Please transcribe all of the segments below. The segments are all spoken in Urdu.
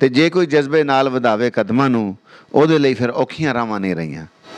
ਤੇ ਜੇ ਕੋਈ ਜਜ਼ਬੇ ਨਾਲ ਵਧਾਵੇ ਕਦਮਾਂ ਨੂੰ, ਉਹਦੇ ਲਈ ਫਿਰ ਔਖੀਆਂ ਰਾਵਾਂ ਨਹੀਂ ਰਹੀਆਂ।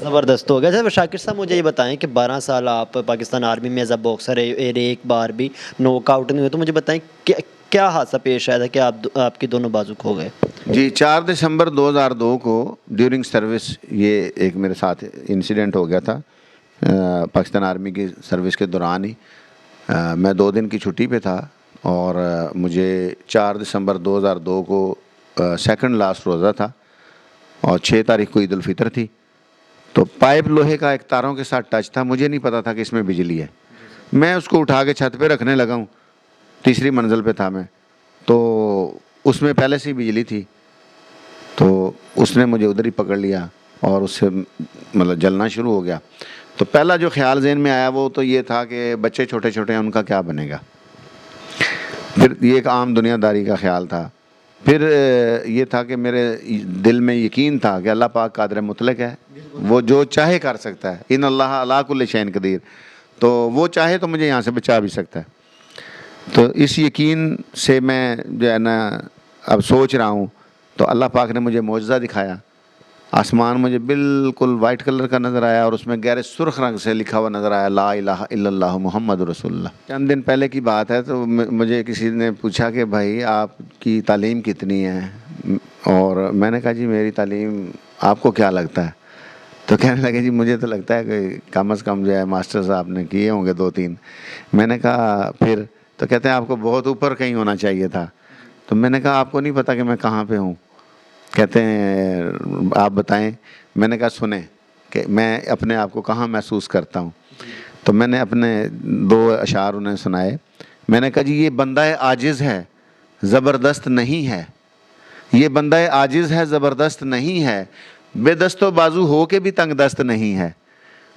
زبردست ہو گیا. اچھا شاکر صاحب مجھے یہ بتائیں کہ 12 سال آپ پاکستان آرمی میں ایز اے باکسر ایک بار بھی نوک آؤٹ نہیں ہوئے, تو مجھے بتائیں کیا حادثہ پیش آیا تھا کہ آپ کی دونوں بازو کھو گئے؟ جی 4 دسمبر 2002 کو ڈیورنگ سروس یہ ایک میرے ساتھ انسیڈنٹ ہو گیا تھا. پاکستان آرمی کی سروس کے دوران ہی میں 2 دن کی چھٹی پہ تھا, اور مجھے 4 دسمبر 2002 کو سیکنڈ لاسٹ روزہ تھا, اور 6 تاریخ کو عید الفطر تھی. تو پائپ لوہے کا ایک تاروں کے ساتھ ٹچ تھا, مجھے نہیں پتا تھا کہ اس میں بجلی ہے. میں اس کو اٹھا کے چھت پہ رکھنے لگا ہوں, 3ری منزل پہ تھا میں, تو اس میں پہلے سے ہی بجلی تھی. تو اس نے مجھے ادھر ہی پکڑ لیا اور اس سے مطلب جلنا شروع ہو گیا. تو پہلا جو خیال ذہن میں آیا وہ تو یہ تھا کہ بچے چھوٹے چھوٹے ہیں, ان کا کیا بنے گا. پھر یہ ایک عام دنیا داری کا خیال تھا. پھر یہ تھا کہ میرے دل میں یقین تھا کہ اللہ پاک قادر مطلق ہے, وہ جو چاہے کر سکتا ہے. ان اللہ علی کل شیء قدیر, تو وہ چاہے تو مجھے یہاں سے بچا بھی سکتا ہے. تو اس یقین سے میں جو ہے نا اب سوچ رہا ہوں, تو اللہ پاک نے مجھے معجزہ دکھایا. آسمان مجھے بالکل وائٹ کلر کا نظر آیا, اور اس میں گہرے سرخ رنگ سے لکھا ہوا نظر آیا, لا الہ الا اللہ محمد رسول اللہ. چند دن پہلے کی بات ہے, تو مجھے کسی نے پوچھا کہ بھائی آپ کی تعلیم کتنی ہے, اور میں نے کہا جی میری تعلیم آپ کو کیا لگتا ہے. تو کہنے لگے جی مجھے تو لگتا ہے کہ کم از کم جو ہے ماسٹرز آپ نے کیے ہوں گے 2-3. میں نے کہا پھر, تو کہتے ہیں آپ کو بہت اوپر کہیں ہونا چاہیے تھا. تو میں نے کہا آپ کو نہیں پتا کہ میں کہاں پہ ہوں. کہتے ہیں آپ بتائیں. میں نے کہا سنیں کہ میں اپنے آپ کو کہاں محسوس کرتا ہوں. تو میں نے اپنے 2 اشعار انہیں سنائے. میں نے کہا جی یہ بندہ عاجز ہے زبردست نہیں ہے, یہ بندہ عاجز ہے زبردست نہیں ہے, بے دست و بازو ہو کے بھی تنگ دست نہیں ہے,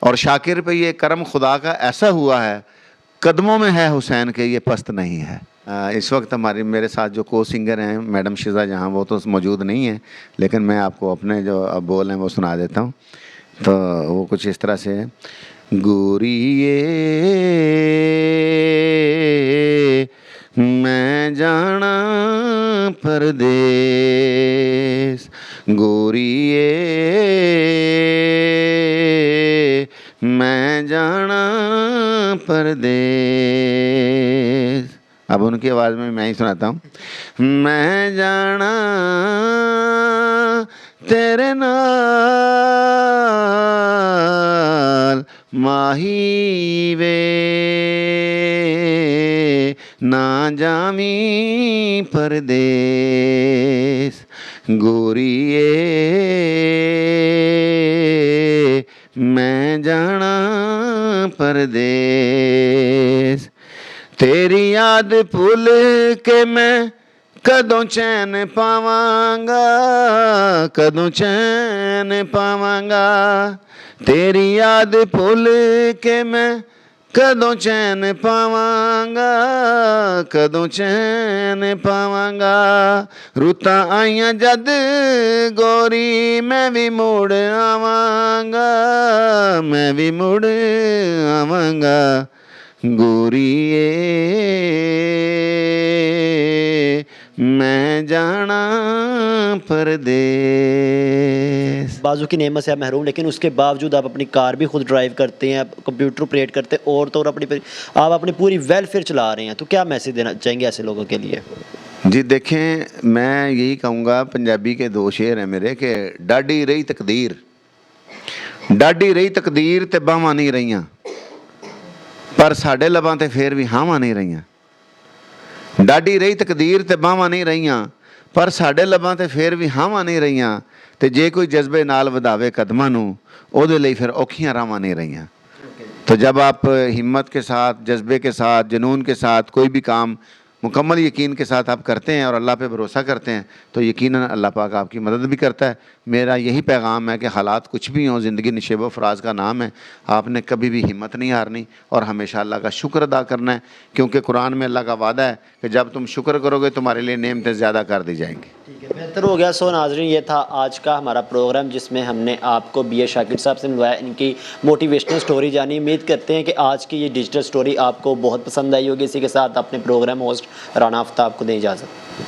اور شاکر پہ یہ کرم خدا کا ایسا ہوا ہے, قدموں میں ہے حسین کے یہ پست نہیں ہے. اس وقت میرے ساتھ جو کو سنگر ہیں میڈم شزا جہاں, وہ تو موجود نہیں ہیں, لیکن میں آپ کو اپنے جو بول ہیں وہ سنا دیتا ہوں. تو وہ کچھ اس طرح سے ہے. گوریے میں جانا پردیس, گوریے میں جانا پردیس. اب ان کی آواز میں ہی سناتا ہوں. میں جانا تیرے نال ماہی وے, نہ جامی پردیس, گوریے میں جانا پردیس. تیری یاد بھول کے میں کدوں چین پاواں گا, کدوں چین پاواں گا. تیری یاد بھول کے میں کدوں چین پاواں گا, کدوں چین پاواں گا. رُتاں آئیاں جد گوری میں بھی مڑ آواں گا, میں بھی مڑ آواں گا. گوریے میں جانا پردیس. بازو کی نعمت سے آپ محروم, لیکن اس کے باوجود آپ اپنی کار بھی خود ڈرائیو کرتے ہیں, کمپیوٹر آپریٹ کرتے ہیں, اور تو اور آپ اپنی پوری ویلفیئر چلا رہے ہیں. تو کیا میسیج دینا چاہیں گے ایسے لوگوں کے لیے؟ جی دیکھیں, میں یہی کہوں گا, پنجابی کے 2 شعر ہیں میرے کہ ڈاڈی رہی تقدیر, ڈاڈی رہی تقدیر تے باواں نہیں رہیاں, پر ساڈے لباں تے پھر بھی ہاواں نہیں رہیاں. ڈاڈی رہی تقدیر تے باواں نہیں رہیاں, پر ساڈے لباں تے پھر بھی ہاواں نہیں رہیاں. تے جے کوئی جذبے نال وداوے قدماں نوں, او دے لئی پھر اوکھیاں راواں نہیں رہیاں. تو جب آپ ہمت کے ساتھ, جذبے کے ساتھ, جنون کے ساتھ کوئی بھی کام مکمل یقین کے ساتھ آپ کرتے ہیں اور اللہ پہ بھروسہ کرتے ہیں, تو یقیناً اللہ پاک آپ کی مدد بھی کرتا ہے. میرا یہی پیغام ہے کہ حالات کچھ بھی ہوں, زندگی نشیب و فراز کا نام ہے. آپ نے کبھی بھی ہمت نہیں ہارنی, اور ہمیشہ اللہ کا شکر ادا کرنا ہے, کیونکہ قرآن میں اللہ کا وعدہ ہے کہ جب تم شکر کرو گے تمہارے لیے نعمتیں زیادہ کر دی جائیں گی. ٹھیک ہے, بہتر ہو گیا. سو ناظرین, یہ تھا آج کا ہمارا پروگرام, جس میں ہم نے آپ کو بی اے شاکر صاحب سے ملوایا, ان کی موٹیویشنل سٹوری جانی. امید کرتے ہیں کہ آج کی یہ ڈیجیٹل سٹوری آپ کو بہت پسند آئی ہوگی. اسی کے ساتھ اپنے پروگرام ہوسٹ رانا آفتاب کو دیں اجازت.